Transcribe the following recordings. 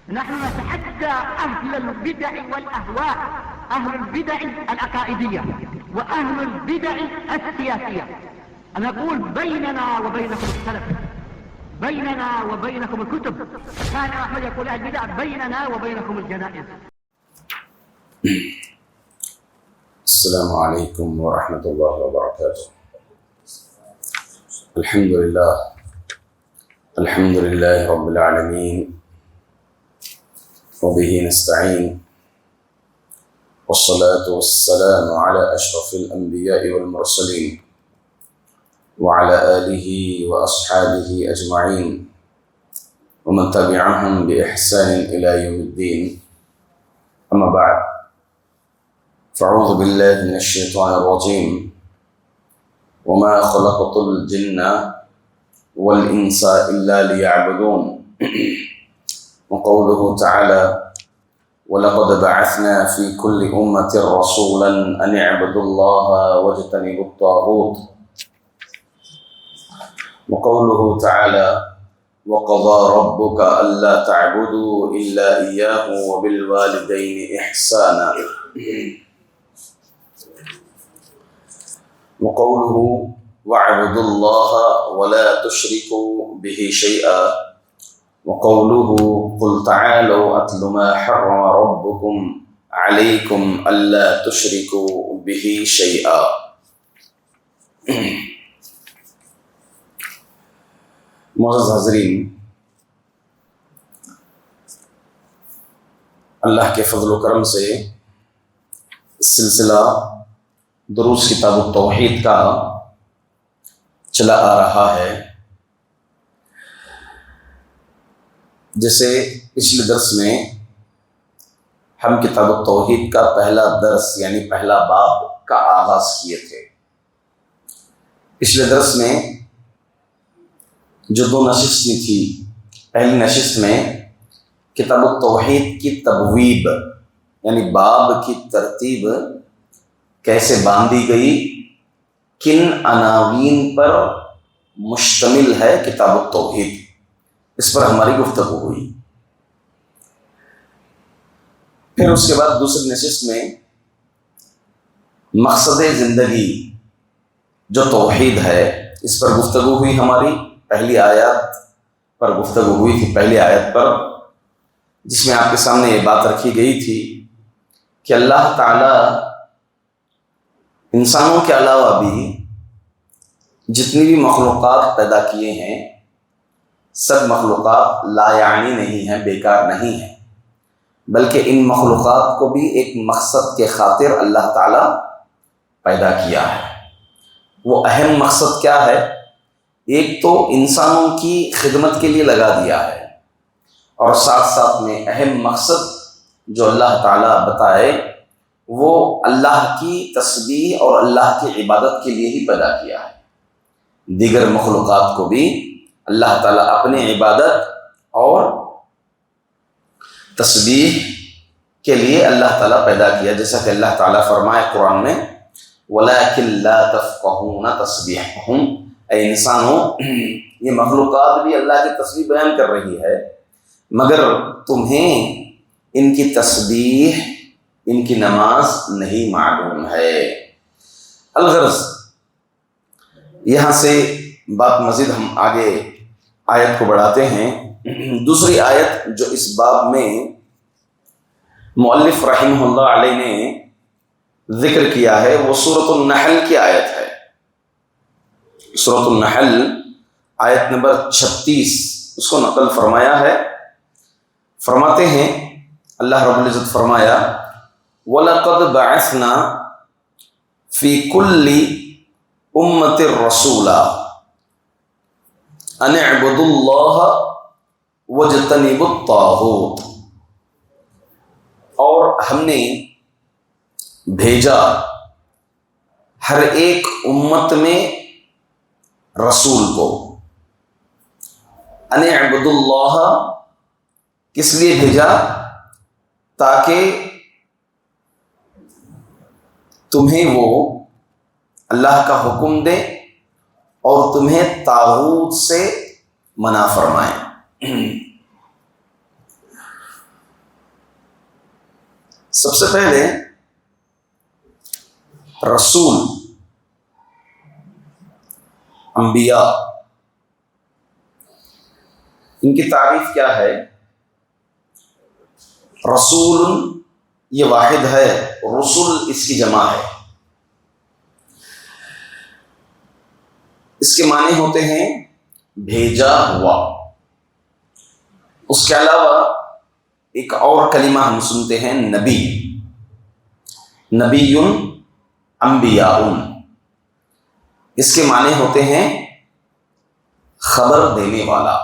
نحن نتحدى أهل البدع والأهواء، أهل البدع العقائدية وأهل البدع السياسية. نقول بيننا وبينكم السلف، بيننا وبينكم الكتب. كان أحمد يقول البدع بيننا وبينكم الجنائز. السلام عليكم ورحمة الله وبركاته. الحمد لله رب العالمين، وبه نستعين، والصلاة والسلام على أشرف الأنبياء والمرسلين وعلى آله وأصحابه أجمعين ومن تبعهم بإحسان إلى يوم الدين. أما بعد، فأعوذ بالله من الشيطان الرجيم. وما خلقت الجن والإنس إلا ليعبدون. وقوله تعالى: ولقد بعثنا في كل أمة رسولا أن اعبدوا الله واجتنبوا الطاغوت. وقوله تعالى: وقضى ربك ألا تعبدوا إلا إياه وبالوالدين إحسانا. وقوله: واعبدوا الله ولا تشركوا به شيئا. وقوله: قل تعالوا أتل ما حرم ربكم عليكم ألا تشركوا به شيئا. معزز حاضرین، اللہ کے فضل و کرم سے سلسلہ دروس کتاب التوحید کا چلا آ رہا ہے. جیسے پچھلے درس میں ہم کتاب التوحید کا پہلا درس یعنی پہلا باب کا آغاز کیے تھے. پچھلے درس میں جو دو نشستیں تھی، پہلی نشست میں کتاب التوحید کی تبویب یعنی باب کی ترتیب کیسے باندھی گئی، کن عناوین پر مشتمل ہے کتاب التوحید، اس پر ہماری گفتگو ہوئی. پھر اس کے بعد دوسری نشست میں مقصد زندگی جو توحید ہے اس پر گفتگو ہوئی. ہماری پہلی آیت پر گفتگو ہوئی تھی، پہلی آیت پر، جس میں آپ کے سامنے یہ بات رکھی گئی تھی کہ اللہ تعالی انسانوں کے علاوہ بھی جتنی بھی مخلوقات پیدا کیے ہیں سب مخلوقات لا یعنی نہیں ہیں، بیکار نہیں ہیں، بلکہ ان مخلوقات کو بھی ایک مقصد کے خاطر اللہ تعالی پیدا کیا ہے. وہ اہم مقصد کیا ہے؟ ایک تو انسانوں کی خدمت کے لیے لگا دیا ہے، اور ساتھ ساتھ میں اہم مقصد جو اللہ تعالی بتائے وہ اللہ کی تسبیح اور اللہ کی عبادت کے لیے ہی پیدا کیا ہے. دیگر مخلوقات کو بھی اللہ تعالیٰ اپنی عبادت اور تسبیح کے لیے اللہ تعالیٰ پیدا کیا، جیسا کہ اللہ تعالیٰ فرمائے قرآن میں: وَلَٰكِن لَا تَفْقَهُونَ تَسْبِيحَهُمْ. اے انسانوں، یہ مخلوقات بھی اللہ کی تسبیح بیان کر رہی ہے، مگر تمہیں ان کی تسبیح، ان کی نماز نہیں معلوم ہے. الغرض یہاں سے بات مزید ہم آگے آیت کو بڑھاتے ہیں. دوسری آیت جو اس باب میں مؤلف رحمہ اللہ علیہ نے ذکر کیا ہے وہ سورۃ النحل کی آیت ہے. سورۃ النحل آیت نمبر 36 اس کو نقل فرمایا ہے. فرماتے ہیں اللہ رب العزت فرمایا: وَلَقَدْ بَعَثْنَا فِي كُلِّ أُمَّةٍ رَسُولًا أَنِ اعْبُدُوا اللَّهَ وَاجْتَنِبُوا الطَّاغُوتَ. اور ہم نے بھیجا ہر ایک امت میں رسول کو. أَنِ اعْبُدُوا اللَّهَ کس لیے بھیجا؟ تاکہ تمہیں وہ اللہ کا حکم دے اور تمہیں طاغوت سے منع فرمائیں. سب سے پہلے رسول، انبیاء، ان کی تعریف کیا ہے؟ رسول یہ واحد ہے، رسول اس کی جمع ہے۔ اس کے معنی ہوتے ہیں بھیجا ہوا۔ اس کے علاوہ ایک اور کلمہ ہم سنتے ہیں نبی، نبی انبیاء، اس کے معنی ہوتے ہیں خبر دینے والا۔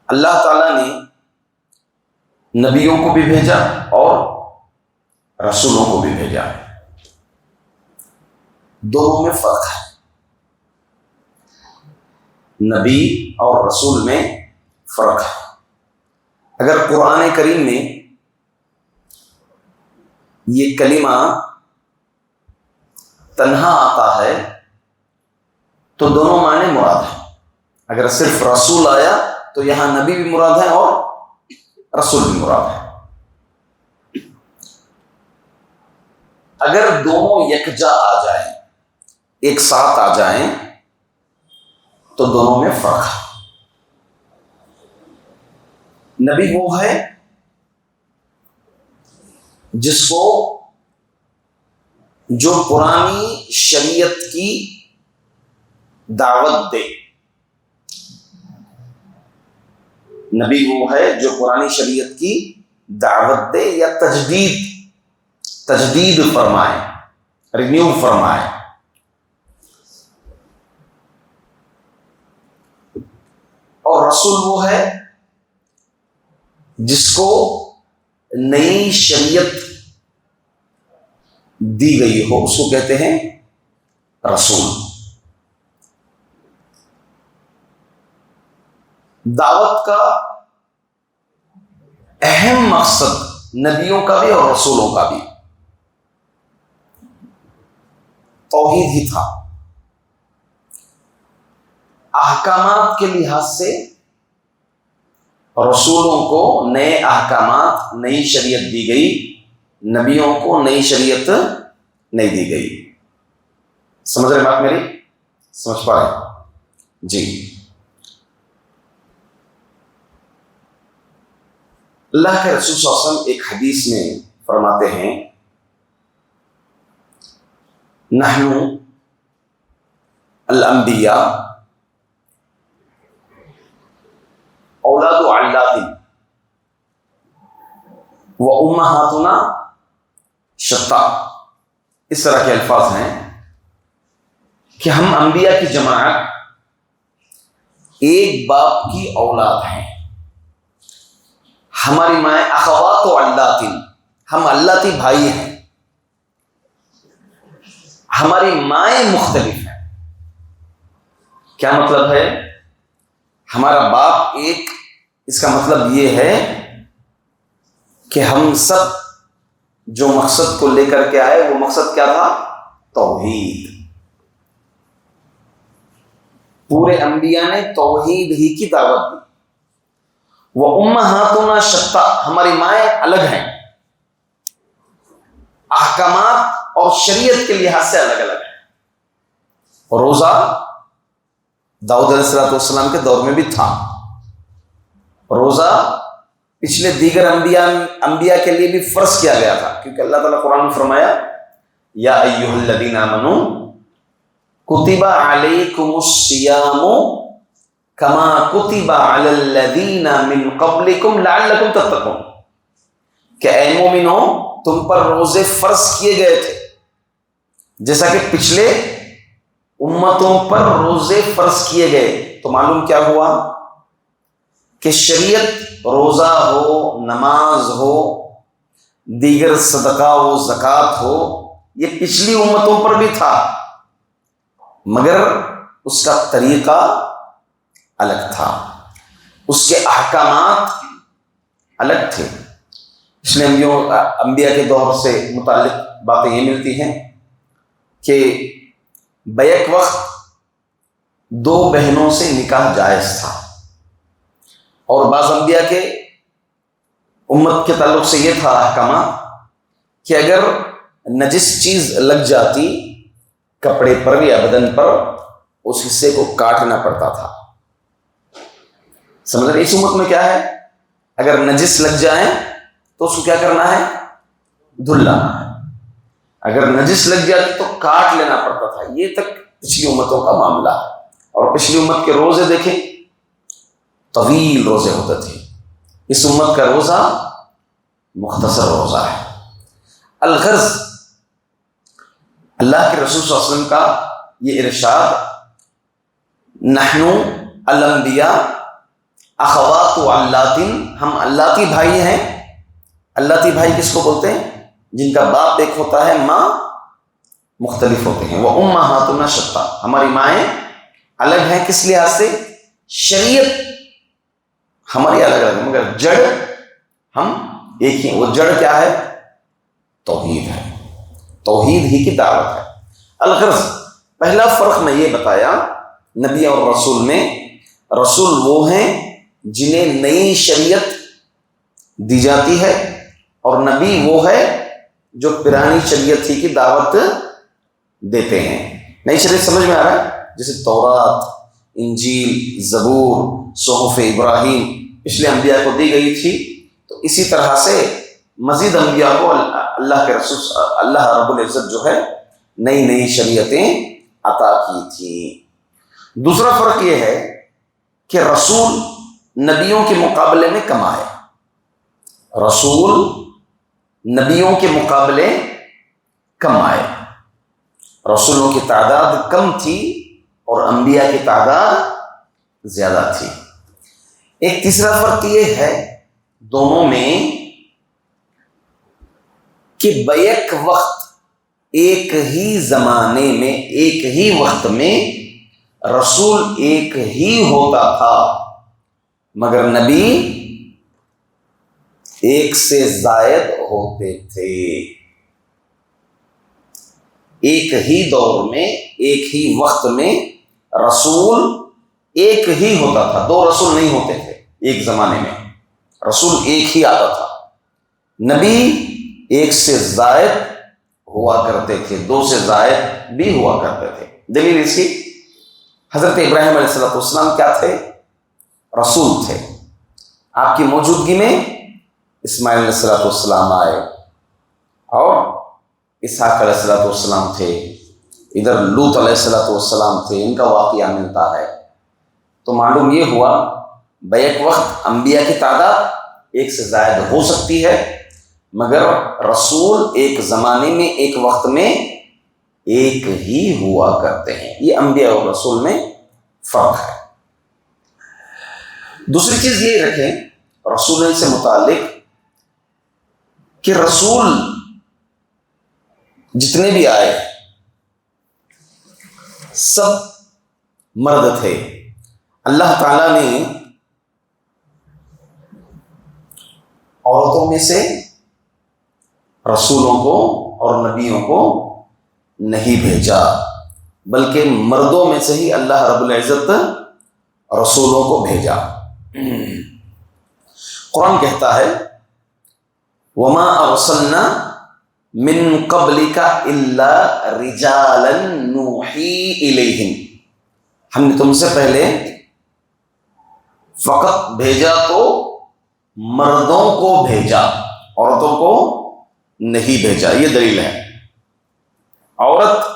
اللہ تعالیٰ نے نبیوں کو بھی بھیجا اور رسولوں کو بھی بھیجا، دونوں میں فرق ہے۔ نبی اور رسول میں فرق ہے۔ اگر قرآن کریم میں یہ کلمہ تنہا آتا ہے تو دونوں معنی مراد ہیں۔ اگر صرف رسول آیا تو یہاں نبی بھی مراد ہے اور رسول بھی مراد ہے۔ اگر دونوں یکجا آ جائیں، ایک ساتھ آ جائیں تو دونوں میں فرق ہے۔ نبی وہ ہے جس کو جو پرانی شریعت کی دعوت دے، نبی وہ ہے جو پرانی شریعت کی دعوت دے یا تجدید فرمائے، رینیو فرمائے۔ اور رسول وہ ہے جس کو نئی شریعت دی گئی ہو، اس کو کہتے ہیں رسول۔ دعوت کا اہم مقصد نبیوں کا بھی اور رسولوں کا بھی توحید ہی تھا۔ احکامات کے لحاظ سے رسولوں کو نئے احکامات، نئی شریعت دی گئی، نبیوں کو نئی شریعت نہیں دی گئی۔ سمجھ رہے بات میری؟ سمجھ پا رہے؟ جی۔ اللہ کے رسول صلی اللہ علیہ وسلم ایک حدیث میں فرماتے ہیں، نحن الانبیاء اولاد علات و امہاتنا شتا۔ اس طرح کے الفاظ ہیں کہ ہم انبیاء کی جماعت ایک باپ کی اولاد ہیں، ہماری مائیں اخوات و علات، ہم علاتی بھائی ہیں، ہماری مائیں مختلف ہیں۔ کیا مطلب ہے؟ ہمارا باپ ایک، اس کا مطلب یہ ہے کہ ہم سب جو مقصد کو لے کر کے آئے وہ مقصد کیا تھا؟ توحید۔ پورے انبیاء نے توحید ہی کی دعوت دی۔ وہ امہاتنا شتا، ہماری مائیں الگ ہیں، احکامات اور شریعت کے لحاظ سے الگ الگ ہیں۔ روزہ داؤد علیہ السلام کے دور میں بھی تھا۔ روزہ پچھلے دیگر انبیاء کے لیے بھی فرض کیا گیا تھا، کیونکہ اللہ تعالیٰ قرآن میں فرمایا یا ایھا الذین آمنوا کتب علیکم الصیام کما کتب علی الذین من قبلکم لعلکم تتقون، کہ اے مومنو تم پر روزے فرض کیے گئے تھے جیسا کہ پچھلے امتوں پر روزے فرض کیے گئے۔ تو معلوم کیا ہوا کہ شریعت روزہ ہو، نماز ہو، دیگر صدقہ و زکوٰۃ ہو، یہ پچھلی امتوں پر بھی تھا، مگر اس کا طریقہ الگ تھا، اس کے احکامات الگ تھے۔ اس لیے انبیاء کے دور سے متعلق باتیں یہ ملتی ہیں کہ بیک وقت دو بہنوں سے نکاح جائز تھا، اور بعض انبیاء کے امت کے تعلق سے یہ تھا احکامات کہ اگر نجس چیز لگ جاتی کپڑے پر یا بدن پر اس حصے کو کاٹنا پڑتا تھا. سمجھ رہے؟ اس امت میں کیا ہے، اگر نجس لگ جائیں تو اس کو کیا کرنا ہے، دھل لانا ہے. اگر نجس لگ جاتی تو کاٹ لینا پڑتا تھا. یہ تک پچھلی امتوں کا معاملہ ہے. اور پچھلی امت کے روزے دیکھیں، طویل روزے ہوتے تھے. اس امت کا روزہ مختصر روزہ ہے. الغرض اللہ کے رسول صلی اللہ علیہ وسلم کا یہ ارشاد، نحنو الانبیاء اخوات علات، ہم اللاتی بھائی ہیں. اللاتی بھائی کس کو بولتے ہیں؟ جن کا باپ ایک ہوتا ہے، ماں مختلف ہوتے ہیں. وہ امہاتنا شتیٰ، ہماری مائیں الگ ہیں. کس لحاظ سے؟ شریعت ہماری الگ الگ، مگر جڑ ہم ایک ہی. وہ جڑ کیا ہے؟ توحید ہے. توحید ہی کی دعوت ہے. الغرض پہلا فرق میں یہ بتایا نبی اور رسول میں. رسول وہ ہیں جنہیں نئی شریعت دی جاتی ہے، اور نبی وہ ہے جو پرانی شریعت ہی کی دعوت دیتے ہیں. نئی شریعت سمجھ میں آ رہا ہے؟ جیسے تورات، انجیل، زبور، صحف ابراہیم پچھلے انبیاء کو دی گئی تھی، تو اسی طرح سے مزید انبیاء کو اللہ کے رسول اللہ رب العزت جو ہے نئی نئی شریعتیں عطا کی تھی. دوسرا فرق یہ ہے کہ رسول نبیوں کے مقابلے میں کم آئے. رسول نبیوں کے مقابلے کم آئے. رسولوں کی تعداد کم تھی اور انبیاء کی تعداد زیادہ تھی. ایک تیسرا فرق یہ ہے دونوں میں کہ بیک وقت ایک ہی زمانے میں ایک ہی وقت میں رسول ایک ہی ہوتا تھا، مگر نبی ایک سے زائد ہوتے تھے. ایک ہی دور میں ایک ہی وقت میں رسول ایک ہی ہوتا تھا. دو رسول نہیں ہوتے تھے ایک زمانے میں. رسول ایک ہی آتا تھا. نبی ایک سے زائد ہوا کرتے تھے، دو سے زائد بھی ہوا کرتے تھے. دلیل اس کی، حضرت ابراہیم علیہ السلام کیا تھے؟ رسول تھے. آپ کی موجودگی میں اسماعیل علیہ السلام آئے اور اسحاق علیہ السلام تھے. ادھر لوط علیہ السلام تھے. ان کا واقعہ ملتا ہے. تو معلوم یہ ہوا بیک وقت انبیاء کی تعداد ایک سے زائد ہو سکتی ہے، مگر رسول ایک زمانے میں ایک وقت میں ایک ہی ہوا کرتے ہیں. یہ انبیاء اور رسول میں فرق ہے. دوسری چیز یہ رکھیں رسول سے متعلق کہ رسول جتنے بھی آئے سب مرد تھے. اللہ تعالیٰ نے عورتوں میں سے رسولوں کو اور نبیوں کو نہیں بھیجا، بلکہ مردوں میں سے ہی اللہ رب العزت رسولوں کو بھیجا. قرآن کہتا ہے وَمَا أَرْسَلْنَا مِن قَبْلِكَ إِلَّا رِجَالًا نُوحِي إِلَيْهِمْ، ہم نے تم سے پہلے فقط بھیجا تو مردوں کو بھیجا، عورتوں کو نہیں بھیجا. یہ دلیل ہے. عورت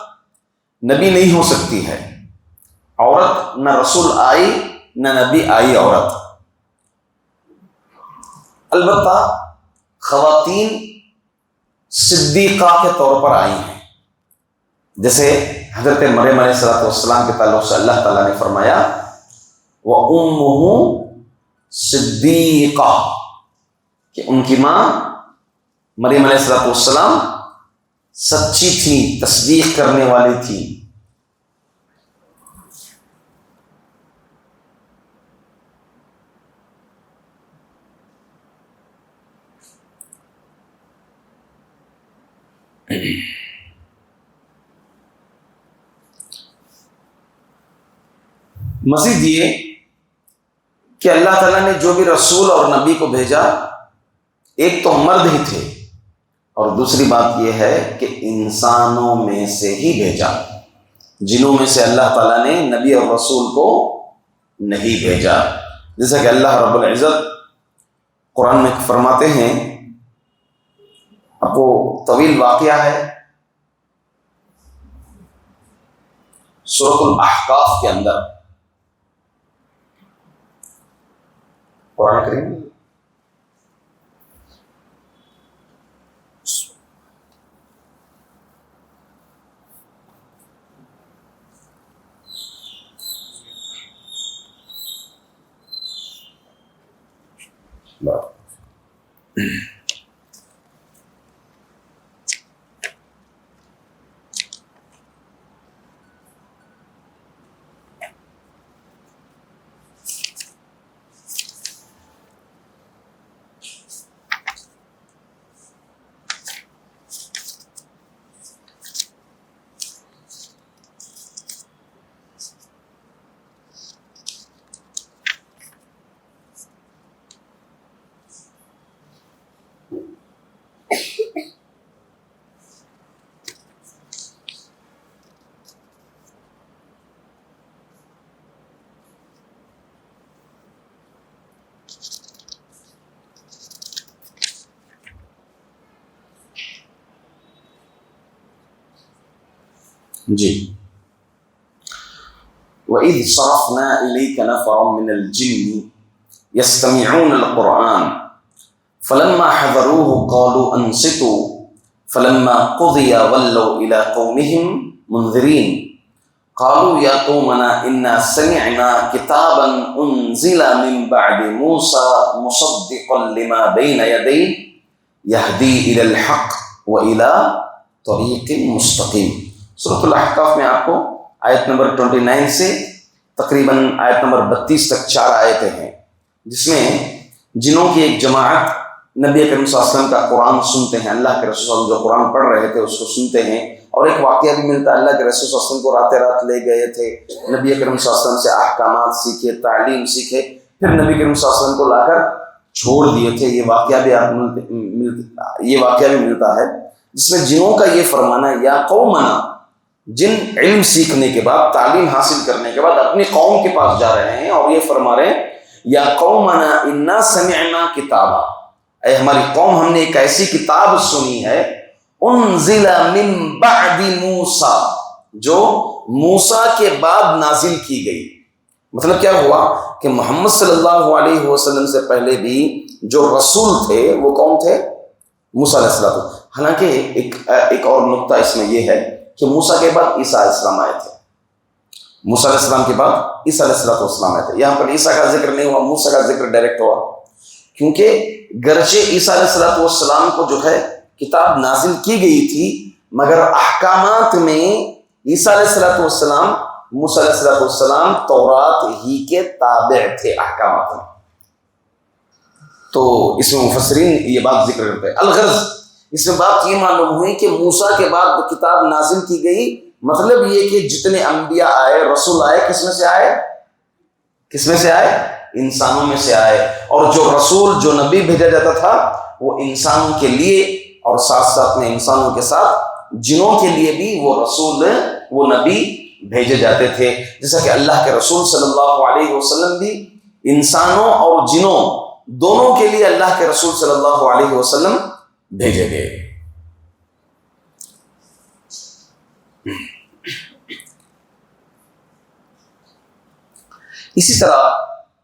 نبی نہیں ہو سکتی ہے. عورت نہ رسول آئی نہ نبی آئی عورت. البتہ خواتین صدیقہ کے طور پر آئی ہیں. جیسے حضرت مریم علیہ السلام کے تعلق سے اللہ تعالیٰ نے فرمایا وَأُمُّهُ صدیقہ، کہ ان کی ماں مریم علیہ السلام سچی تھی، تصدیق کرنے والی تھی. مزید یہ کہ اللہ تعالیٰ نے جو بھی رسول اور نبی کو بھیجا ایک تو مرد ہی تھے، اور دوسری بات یہ ہے کہ انسانوں میں سے ہی بھیجا، جنوں میں سے اللہ تعالیٰ نے نبی اور رسول کو نہیں بھیجا. جیسا کہ اللہ رب العزت قرآن میں فرماتے ہیں، اب وہ طویل واقعہ ہے، سورۃ الاحقاف کے اندر قرآن کریم جی. وَإِذْ صَرَفْنَا إِلَيْكَ نَفَرًا مِنَ الْجِنِّ يَسْتَمِعُونَ الْقُرْآنَ فَلَمَّا حَضَرُوهُ قَالُوا أَنصِتُوا فَلَمَّا قُضِيَ وَلَّوْا إِلَىٰ قَوْمِهِمْ مُنذِرِينَ قَالُوا يَا قَوْمَنَا إِنَّا سَمِعْنَا كِتَابًا أُنزِلَ مِن بَعْدِ مُوسَىٰ مُصَدِّقًا لِمَا بَيْنَ يَدَيْهِ يَهْدِي إِلَى الْحَقِّ وَإِلَىٰ طَرِيقٍ مُسْتَقِيمٍ. سورۃ الاحقاف میں آپ کو آیت نمبر 29 سے تقریباً آیت نمبر 32 تک 4 آیتیں ہیں، جس میں جنوں کی ایک جماعت نبی اکرم صلی اللہ علیہ وسلم کا قرآن سنتے ہیں، اللہ کے رسول صلی اللہ علیہ وسلم جو قرآن پڑھ رہے تھے اس کو سنتے ہیں، اور ایک واقعہ بھی ملتا ہے، اللہ کے رسول صلی اللہ علیہ وسلم کو راتیں رات لے گئے تھے، نبی اکرم صلی اللہ علیہ وسلم سے احکامات سیکھے، تعلیم سیکھے، پھر نبی اکرم صلی اللہ علیہ وسلم کو لا کر چھوڑ دیے تھے. یہ واقعہ بھی ملتا ہے جس میں جنوں کا یہ فرمانا ہے، یا قومنا، جن علم سیکھنے کے بعد، تعلیم حاصل کرنے کے بعد اپنی قوم کے پاس جا رہے ہیں اور یہ فرما رہے ہیں، یا قومنا انا سمعنا کتابا، اے ہماری قوم، ہم نے ایک ایسی کتاب سنی ہے، انزل من بعد موسیٰ، جو موسیٰ کے بعد نازل کی گئی. مطلب کیا ہوا کہ محمد صلی اللہ علیہ وسلم سے پہلے بھی جو رسول تھے وہ کون تھے؟ موسیٰ علیہ السلام. حالانکہ ایک اور نقطہ اس میں یہ ہے کہ موسیٰ کے بعد عیسیٰ علیہ السلام آئے تھے، موسیٰ علیہ السلام کے بعد عیسیٰ علیہ السلام آئے تھے. یہاں پر عیسیٰ کا ذکر نہیں ہوا، موسیٰ کا ذکر ڈائریکٹ ہوا، کیونکہ گرچہ عیسیٰ علیہ السلام کو جو ہے کتاب نازل کی گئی تھی، مگر احکامات میں عیسیٰ علیہ السلام، موسیٰ علیہ السلام تورات ہی کے تابع تھے احکامات میں. تو اس میں مفسرین یہ بات ذکر کرتے ہیں. الغرض اس میں بات یہ معلوم ہوئی کہ موسیٰ کے بعد کتاب نازل کی گئی، مطلب یہ کہ جتنے انبیاء آئے، رسول آئے، کس میں سے آئے؟ انسانوں میں سے آئے. اور جو رسول، جو نبی بھیجا جاتا تھا وہ انسانوں کے لیے، اور ساتھ ساتھ میں انسانوں کے ساتھ جنوں کے لیے بھی وہ رسول، وہ نبی بھیجے جاتے تھے. جیسا کہ اللہ کے رسول صلی اللہ علیہ وسلم بھی انسانوں اور جنوں دونوں کے لیے اللہ کے رسول صلی اللہ علیہ وسلم بھیجے گئے. اسی طرح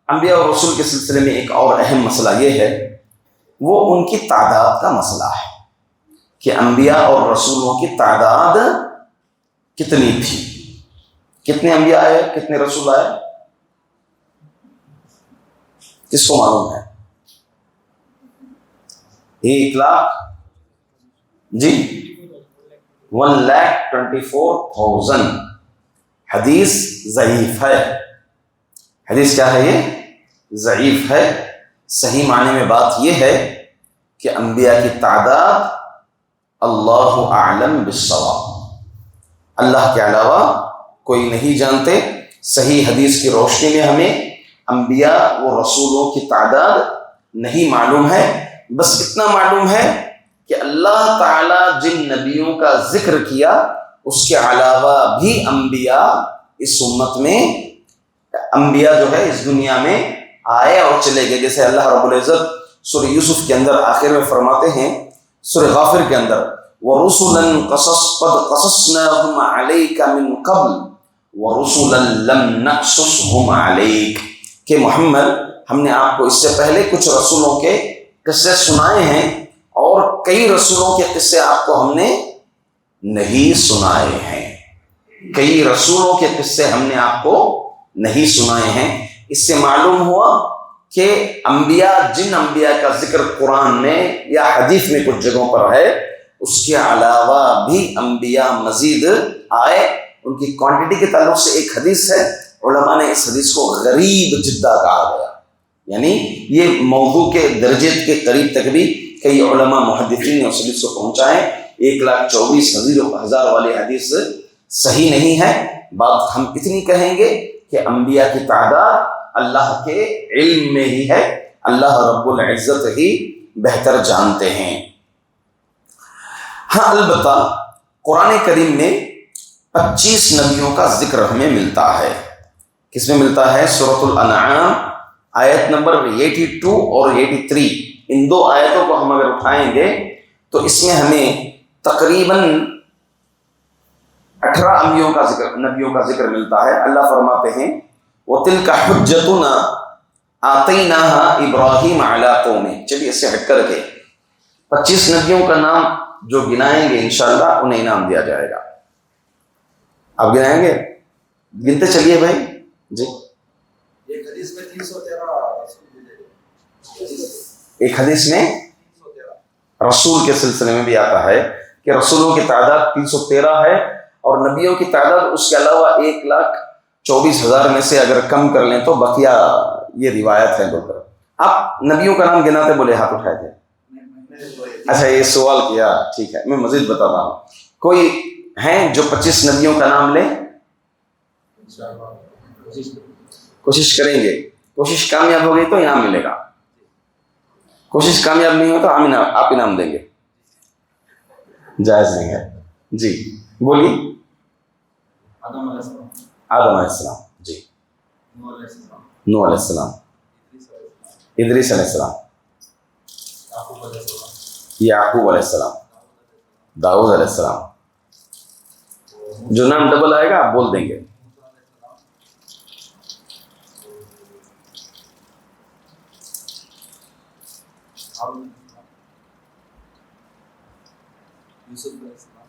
انبیاء اور رسول کے سلسلے میں ایک اور اہم مسئلہ یہ ہے، وہ ان کی تعداد کا مسئلہ ہے کہ انبیاء اور رسولوں کی تعداد کتنی تھی. کتنے انبیاء آئے، کتنے رسول آئے، کس کو معلوم ہے؟ 1,00,000 جی 1,24,000. حدیث ضعیف ہے. حدیث کیا ہے؟ یہ ضعیف ہے. صحیح معنی میں بات یہ ہے کہ انبیاء کی تعداد اللہ اعلم بالصواب، اللہ کے علاوہ کوئی نہیں جانتے. صحیح حدیث کی روشنی میں ہمیں انبیاء و رسولوں کی تعداد نہیں معلوم ہے، بس اتنا معلوم ہے کہ اللہ تعالیٰ جن نبیوں کا ذکر کیا اس کے علاوہ بھی انبیاء اس امت میں، انبیاء جو ہے اس دنیا میں آئے اور چلے گئے. جیسے اللہ رب العزت سورہ یوسف کے اندر آخر میں فرماتے ہیں، سورہ غافر کے اندر وَرُسُلًا قَدْ قَصَصْنَاهُمْ عَلَيْكَ مِنْ قَبْلِ وَرُسُلًا لَمْ نَقْصُصْهُمْ عَلَيْكَ، کہ محمد ہم نے آپ کو اس سے پہلے کچھ رسولوں کے قصے سنائے ہیں اور کئی رسولوں کے قصے آپ کو ہم نے نہیں سنائے ہیں. کئی رسولوں کے قصے ہم نے آپ کو نہیں سنائے ہیں. اس سے معلوم ہوا کہ انبیاء، جن انبیاء کا ذکر قرآن میں یا حدیث میں کچھ جگہوں پر ہے، اس کے علاوہ بھی انبیاء مزید آئے. ان کی کوانٹٹی کے تعلق سے ایک حدیث ہے، علماء نے اس حدیث کو غریب جدہ کہا گیا، یعنی یہ موضوع کے درجے کے قریب تک بھی کئی علماء محدثین نے اس حدیث کو پہنچائے. 1,24,000 والی حدیث صحیح نہیں ہے. بات ہم اتنی کہیں گے کہ انبیاء کی تعداد اللہ کے علم میں ہی ہے، اللہ رب العزت ہی بہتر جانتے ہیں. ہاں البتہ قرآن کریم میں 25 نبیوں کا ذکر ہمیں ملتا ہے. کس میں ملتا ہے؟ سورۃ الانعام آیت نمبر 82 اور 83. ان دو آیتوں کو ہم اگر اٹھائیں گے تو اس میں ہمیں تقریباً 18 نبیوں کا ذکر ملتا ہے. اللہ فرماتے ہیں وَتِلْكَ حُجَّتُنَا آتَيْنَاهَا إِبْرَاهِيمَ عَلَىٰ قَوْمِهِ. چلیے اس سے ہٹ کر کے 25 نبیوں کا نام جو گنائیں گے انشاءاللہ انہیں انعام دیا جائے گا. آپ گنائیں گے؟ گنتے چلیے بھائی. جی ایک حدیث میں 313 ایک حدیث میں رسول کے سلسلے میں بھی آتا ہے کہ رسولوں کی تعداد 313 ہے اور نبیوں کی تعداد اس کے علاوہ 1,24,000 میں سے اگر کم کر لیں تو بقیہ یہ روایت ہے. بول کر آپ نبیوں کا نام گناتے بولے ہاتھ اٹھائے تھے. اچھا یہ سوال کیا، ٹھیک ہے میں مزید بتاتا ہوں. کوئی ہیں جو 25 نبیوں کا نام لیں؟ کوشش کریں گے. کوشش کامیاب ہو گئی تو انعام ملے گا، کوشش کامیاب نہیں ہو تو آپ انعام دیں گے. جائز نہیں ہے. جی بولیے. آدم علیہ السلام، آدم علیہ السلام، جی نوح علیہ السلام، نوح علیہ السلام، ادریس علیہ السلام، یعقوب علیہ السلام، یعقوب علیہ السلام، داؤد علیہ السلام. جو نام ڈبل آئے گا آپ بول دیں گے. یوسف علیہ السلام،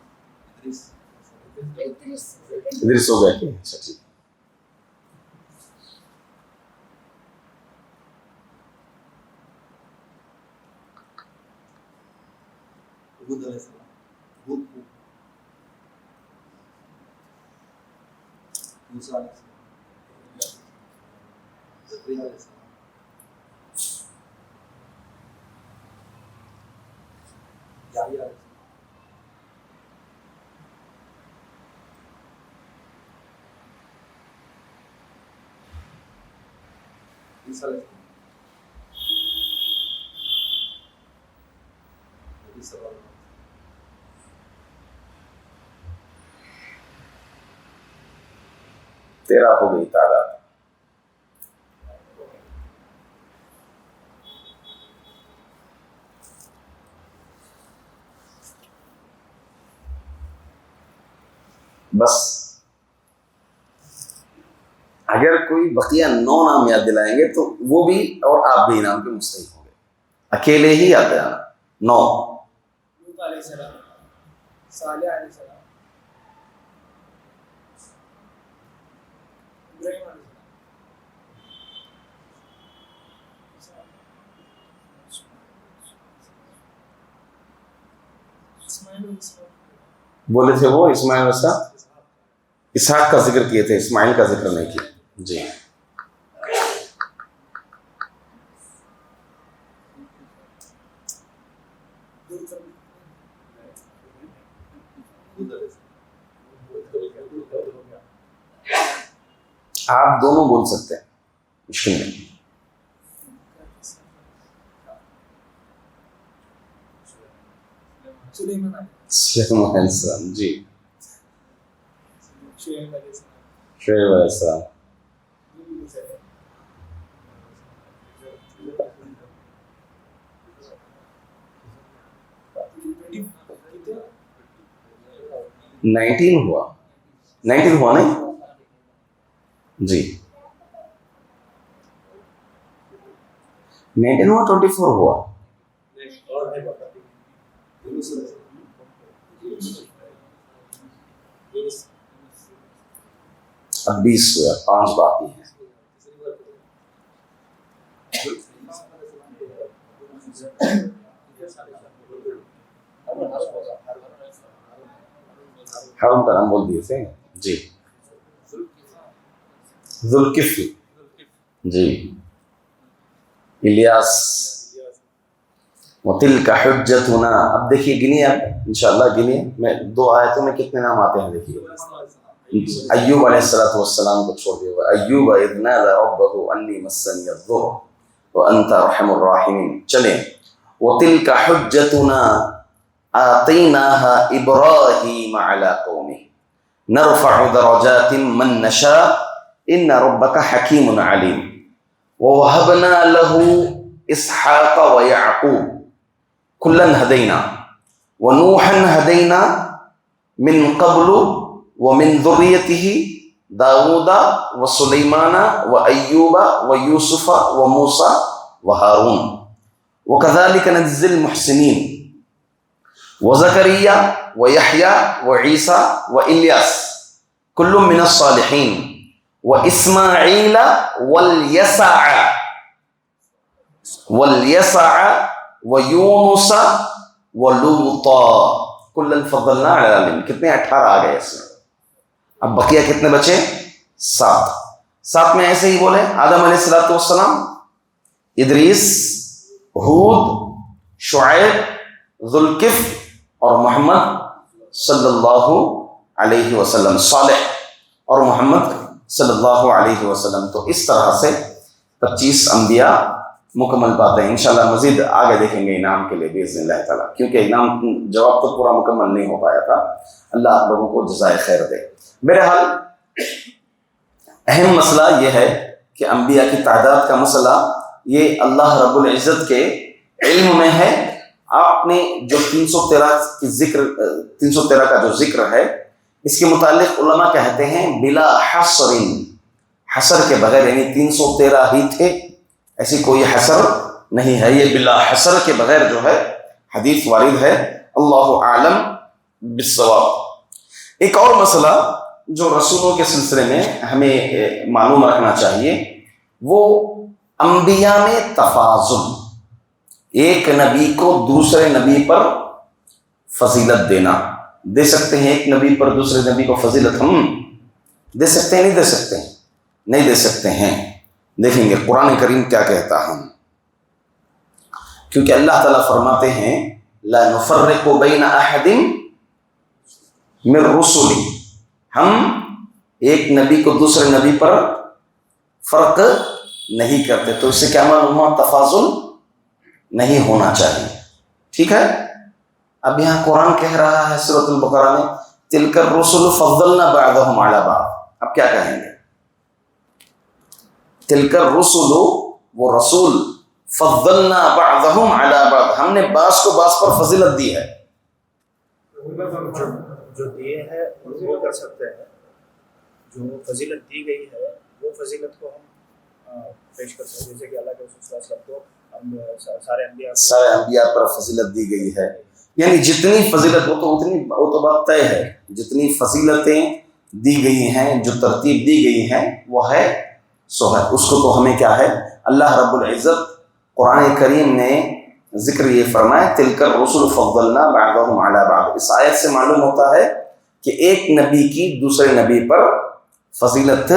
ادریس ہو گئے. اچھا ٹھیک. ہود علیہ السلام، ہود، موسیٰ علیہ السلام، زکریا علیہ السلام، یحییٰ علیہ السلام، عیسیٰ علیہ السلام، نبی صلی اللہ علیہ وسلم. 13 ہو گئی تعداد. بس اگر کوئی بقیہ 9 نام یاد دلائیں گے تو وہ بھی اور آپ بھی انعام کے مستحق ہوں گے. اکیلے ہی یاد دلانا 9. لوط علیہ السلام، صالح علیہ السلام، ابراہیم علیہ السلام، بولے تھے وہ اسماعیل علیہ السلام، اسحاق کا ذکر کیے تھے، اسماعیل کا ذکر نہیں کیا. جی آپ دونوں بول سکتے ہیں، مشکل نہیں. سلیمان علیہ السلام، جی شعیب علیہ السلام، شعیب علیہ السلام، 19 ہوا، 19 ہوا نہیں جی، 19 ہوا 24 ہوا، اب 20 ہوا، 5 باقی ہیں۔ ہارون کا نام بول دیے تھے جی، ذوالکفل، جی الیاس، وَتِلْكَ حُجَّتُنَا۔ اب دیکھیے گنیے، اب انشاءاللہ گنیے، میں 2 آیتوں میں کتنے نام آتے ہیں دیکھیے۔ ایوب علیہ السلام کو چھوڑ دیا، ایوب اذ نادى ربه انی مسنی الضر وانت ارحم الراحمین۔ چلیں، وَتِلْكَ حُجَّتُنَا آتَيْنَاهَا إِبْرَاهِيمَ عَلَى قَوْمِهِ نَرْفَعُ دَرَجَاتٍ مَّن نَّشَاءُ إِنَّ رَبَّكَ حَكِيمٌ عَلِيمٌ وَوَهَبْنَا لَهُ إِسْحَاقَ وَيَعْقُوبَ كُلًّا هَدَيْنَا وَنُوحًا هَدَيْنَا مِن قَبْلُ وَمِن ذُرِّيَّتِهِ دَاوُودَ وَسُلَيْمَانَ وَأَيُّوبَ وَيُوسُفَ وَمُوسَى وَهَارُونَ وَكَذَلِكَ نَجْزِي الْمُحْسِنِينَ وَزَكَرِيَّا وَيَحْيَى وَعِيسَى وَإِلْيَاسَ كُلٌّ مِّنَ الصَّالِحِينَ وَإِسْمَاعِيلَ وَالْيَسَعَ وَيُونُسَ وَلُوطًا كُلًّا فَضَّلْنَا عَلَى الْعَالَمِينَ۔ کتنے؟ 18 آ گئے اس میں۔ اب بقیہ کتنے بچے؟ 7 میں ایسے ہی بولے، آدم علیہ السلام، ادریس، ہود، شعیب، ذوالکفل اور محمد صلی اللہ علیہ وسلم، صالح اور محمد صلی اللہ علیہ وسلم۔ تو اس طرح سے 25 انبیاء مکمل پاتے ہیں۔ انشاءاللہ مزید آگے دیکھیں گے انعام کے لیے باذن اللہ تعالیٰ، کیونکہ انعام جواب تو پورا مکمل نہیں ہو پایا تھا۔ اللہ آپ لوگوں کو جزائے خیر دے۔ بہرحال اہم مسئلہ یہ ہے کہ انبیاء کی تعداد کا مسئلہ یہ اللہ رب العزت کے علم میں ہے۔ آپ نے جو 313 کا جو ذکر ہے، اس کے متعلق علماء کہتے ہیں بلا حصر، حصر کے بغیر، یعنی 313 ہی تھے، ایسی کوئی حصر نہیں ہے، یہ بلا حصر کے بغیر جو ہے حدیث وارد ہے۔ اللہ اعلم بالصواب۔ ایک اور مسئلہ جو رسولوں کے سلسلے میں ہمیں معلوم رکھنا چاہیے، وہ انبیاء میں تفاضل، ایک نبی کو دوسرے نبی پر فضیلت دینا۔ دے سکتے ہیں ایک نبی پر دوسرے نبی کو فضیلت؟ ہم دے سکتے ہیں؟ نہیں دے سکتے ہیں؟ نہیں دے سکتے ہیں۔ دیکھیں گے قرآن کریم کیا کہتا ہے، کیونکہ اللہ تعالیٰ فرماتے ہیں لا نفرق بین احد من رسلی، ہم ایک نبی کو دوسرے نبی پر فرق نہیں کرتے۔ تو اس سے کیا معلوم ہوا؟ تفاضل نہیں ہونا چاہیے، ٹھیک ہے۔ اب یہاں قرآن کہہ رہا ہے سورۃ البقرہ میں تلک الرسل فضلنا بعضهم علی بعض، اب کیا کہیں گے؟ تلک الرسل، وہ رسول، فضلنا بعضهم علی بعض، ہم نے بعض کو بعض پر فضیلت دی ہے۔ جو دیے ہے وہ کر سکتے ہیں، جو فضیلت دی گئی ہے وہ فضیلت کو ہم پیش کر سکتے ہیں، جیسے کہ اللہ کے رسول صلی اللہ علیہ وسلم کو سارے انبیاء پر فضیلت دی گئی ہے، یعنی جتنی فضیلت وہ تو بات طے ہے، جتنی فضیلتیں دی گئی ہیں، جو ترتیب دی گئی ہیں وہ ہے سو ہے، اس کو تو ہمیں کیا ہے، اللہ رب العزت قرآن کریم نے ذکر یہ فرمایا تلک الرسل فضلنا بعضهم علی بعض۔ اس آیت سے معلوم ہوتا ہے کہ ایک نبی کی دوسرے نبی پر فضیلت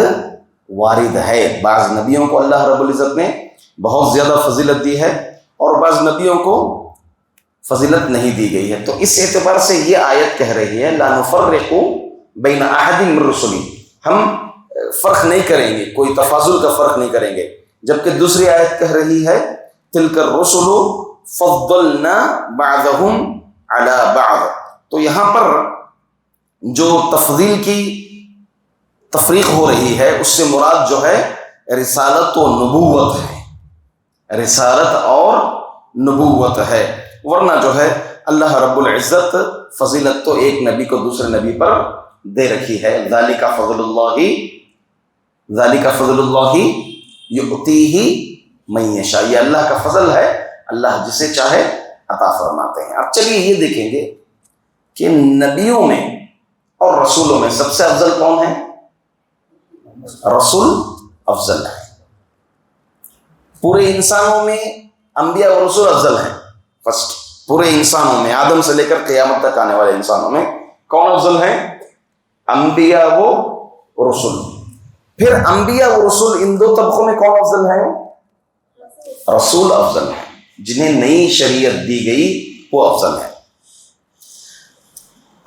وارد ہے۔ بعض نبیوں کو اللہ رب العزت نے بہت زیادہ فضیلت دی ہے اور بعض نبیوں کو فضیلت نہیں دی گئی ہے۔ تو اس اعتبار سے یہ آیت کہہ رہی ہے لا نفرق بین احد من رسلی، ہم فرق نہیں کریں گے، کوئی تفاضل کا فرق نہیں کریں گے۔ جبکہ دوسری آیت کہہ رہی ہے تلک الرسل فضلنا بعضهم علی بعض. تو یہاں پر جو تفضیل کی تفریق ہو رہی ہے اس سے مراد جو ہے رسالت و نبوت ہے، رسالت اور نبوت ہے. ورنہ جو ہے اللہ رب العزت فضیلت تو ایک نبی کو دوسرے نبی پر دے رکھی ہے. ذالک فضل اللہ یؤتیہ من یشاء. یہ اللہ کا فضل ہے، اللہ جسے چاہے عطا فرماتے ہیں. اب چلیے یہ دیکھیں گے کہ نبیوں میں اور رسولوں میں سب سے افضل کون ہے؟ رسول افضل ہے. پورے انسانوں میں انبیاء اور رسول افضل ہیں. فرسٹ پورے انسانوں میں آدم سے لے کر قیامت تک آنے والے انسانوں میں کون افضل ہیں؟ انبیاء و رسول. پھر انبیاء و رسول ان دو طبقوں میں کون افضل ہے؟ رسول افضل ہے. جنہیں نئی شریعت دی گئی وہ افضل ہے.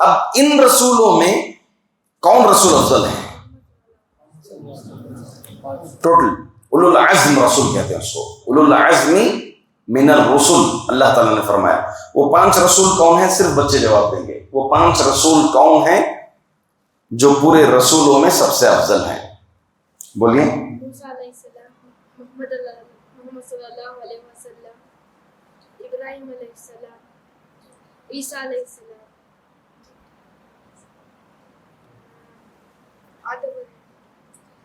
اب ان رسولوں میں کون رسول افضل ہے؟ ٹوٹل اولو العزم رسول کہتے ہیں اس کو. اولو العزم من الرسل اللہ تعالیٰ نے فرمایا. وہ 5 رسول کون ہیں؟ صرف بچے جواب دیں گے. وہ 5 رسول کون ہیں جو پورے رسولوں میں سب سے افضل ہیں؟ بولیے. موسیٰ علیہ السلام، محمد صلی اللہ علیہ وسلم، ابراہیم علیہ السلام، عیسیٰ علیہ السلام، آدم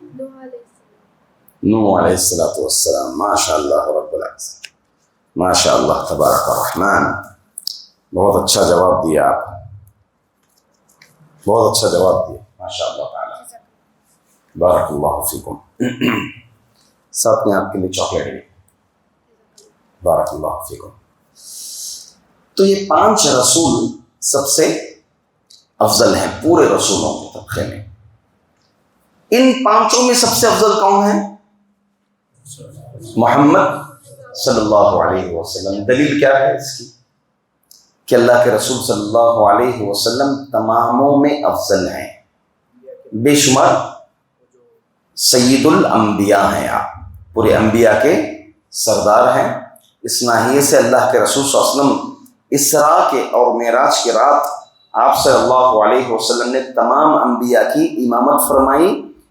نوح علیہ السلام. نوح علیہ السلام. ماشاء اللہ رب العزت، ماشاء اللہ تبارک الرحمن. بہت اچھا جواب دیا آپ، بہت اچھا جواب دیا ماشاء اللہ تعالی. بارک اللہ فیکم. ساتھ میں آپ کے لیے چاکلیٹ بھی. بارک اللہ فیکم. تو یہ 5 رسول سب سے افضل ہیں پورے رسولوں کے طبقے میں. ان 5 میں سب سے افضل کون ہے؟ محمد صلی اللہ علیہ وسلم. دلیل کیا ہے اس کی؟ کہ اللہ کے رسول صلی اللہ علیہ وسلم تماموں میں افضل ہیں، بے شمار سید الانبیاء ہیں. آپ پورے انبیاء کے سردار ہیں. اس ناحیے سے اللہ کے رسول صلی اللہ علیہ وسلم اسراء کے اور معراج کے رات آپ صلی اللہ علیہ وسلم نے تمام انبیاء کی امامت فرمائی.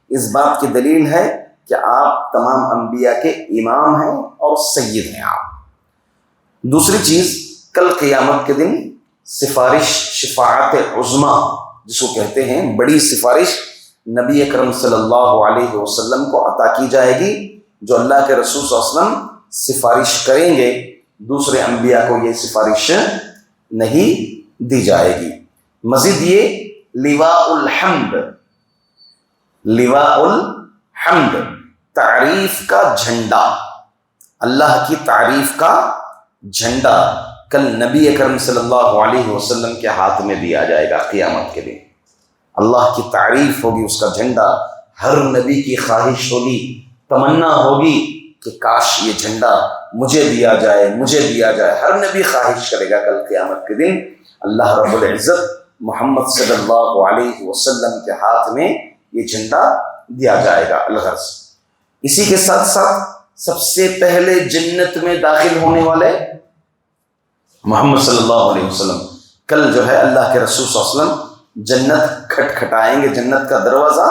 اس بات کی دلیل ہے کہ آپ تمام انبیاء کے امام ہیں اور سید ہیں آپ. دوسری چیز، کل قیامت کے دن سفارش، شفاعت عظمیٰ جس کو کہتے ہیں، بڑی سفارش نبی اکرم صلی اللہ علیہ وسلم کو عطا کی جائے گی. جو اللہ کے رسول صلی اللہ علیہ وسلم سفارش کریں گے، دوسرے انبیاء کو یہ سفارش نہیں دی جائے گی. مزید یہ لواء الحمد، لواء الحمد تعریف کا جھنڈا، اللہ کی تعریف کا جھنڈا کل نبی اکرم صلی اللہ علیہ وسلم کے ہاتھ میں دیا جائے گا. قیامت کے دن اللہ کی تعریف ہوگی، اس کا جھنڈا. ہر نبی کی خواہش ہوگی، تمنا ہوگی کہ کاش یہ جھنڈا مجھے دیا جائے، مجھے دیا جائے. ہر نبی خواہش کرے گا کل قیامت کے دن اللہ رب العزت محمد صلی اللہ علیہ وسلم کے ہاتھ میں یہ جھنڈا دیا جائے گا. الغرض اسی کے ساتھ ساتھ سب سے پہلے جنت میں داخل ہونے والے محمد صلی اللہ علیہ وسلم. کل جو ہے اللہ کے رسول صلی اللہ علیہ وسلم جنت کھٹکھٹائیں گے، جنت کا دروازہ.